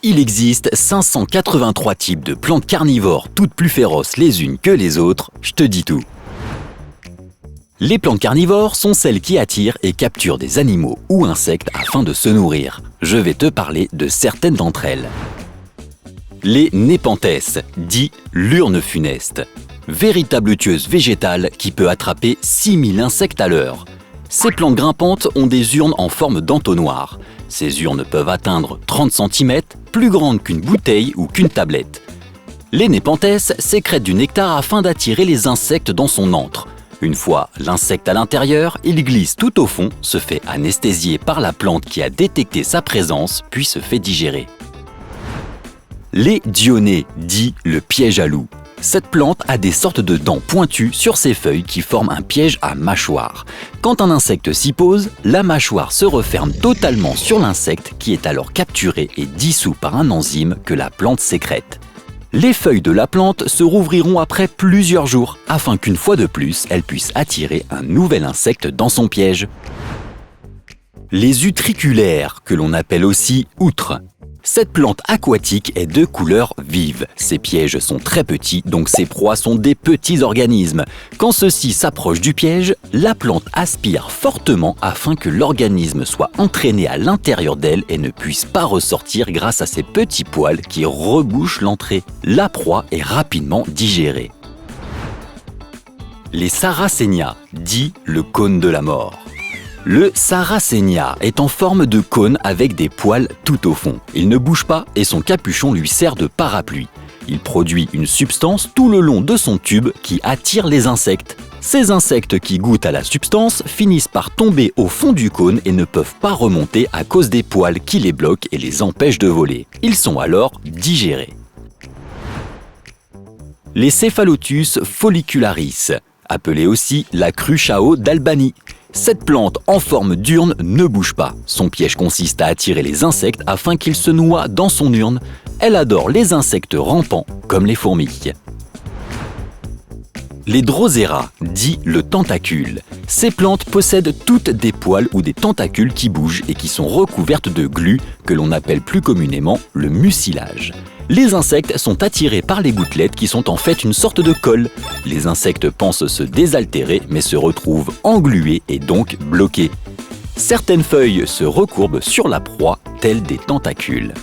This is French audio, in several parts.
Il existe 583 types de plantes carnivores, toutes plus féroces les unes que les autres, je te dis tout. Les plantes carnivores sont celles qui attirent et capturent des animaux ou insectes afin de se nourrir. Je vais te parler de certaines d'entre elles. Les népenthès, dit l'urne funeste. Véritable tueuse végétale qui peut attraper 6000 insectes à l'heure. Ces plantes grimpantes ont des urnes en forme d'entonnoir. Ces urnes peuvent atteindre 30 cm, plus grandes qu'une bouteille ou qu'une tablette. Les népenthès sécrètent du nectar afin d'attirer les insectes dans son antre. Une fois l'insecte à l'intérieur, il glisse tout au fond, se fait anesthésier par la plante qui a détecté sa présence, puis se fait digérer. Les dionnées, dit le piège à loup. Cette plante a des sortes de dents pointues sur ses feuilles qui forment un piège à mâchoire. Quand un insecte s'y pose, la mâchoire se referme totalement sur l'insecte qui est alors capturé et dissous par un enzyme que la plante sécrète. Les feuilles de la plante se rouvriront après plusieurs jours afin qu'une fois de plus, elle puisse attirer un nouvel insecte dans son piège. Les utriculaires, que l'on appelle aussi outres. Cette plante aquatique est de couleur vive. Ses pièges sont très petits, donc ses proies sont des petits organismes. Quand ceux-ci s'approchent du piège, la plante aspire fortement afin que l'organisme soit entraîné à l'intérieur d'elle et ne puisse pas ressortir grâce à ses petits poils qui rebouchent l'entrée. La proie est rapidement digérée. Les Sarracenia, dit le cône de la mort. Le Sarracenia est en forme de cône avec des poils tout au fond. Il ne bouge pas et son capuchon lui sert de parapluie. Il produit une substance tout le long de son tube qui attire les insectes. Ces insectes qui goûtent à la substance finissent par tomber au fond du cône et ne peuvent pas remonter à cause des poils qui les bloquent et les empêchent de voler. Ils sont alors digérés. Les Cephalotus follicularis, appelée aussi la cruchao d'Albanie. Cette plante en forme d'urne ne bouge pas. Son piège consiste à attirer les insectes afin qu'ils se noient dans son urne. Elle adore les insectes rampants comme les fourmis. Les Drosera, dit le tentacule. Ces plantes possèdent toutes des poils ou des tentacules qui bougent et qui sont recouvertes de glu que l'on appelle plus communément le mucilage. Les insectes sont attirés par les gouttelettes qui sont en fait une sorte de colle. Les insectes pensent se désaltérer mais se retrouvent englués et donc bloqués. Certaines feuilles se recourbent sur la proie, telles des tentacules.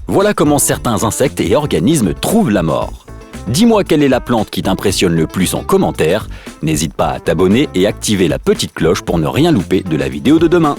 Voilà comment certains insectes et organismes trouvent la mort. Dis-moi quelle est la plante qui t'impressionne le plus en commentaire. N'hésite pas à t'abonner et activer la petite cloche pour ne rien louper de la vidéo de demain.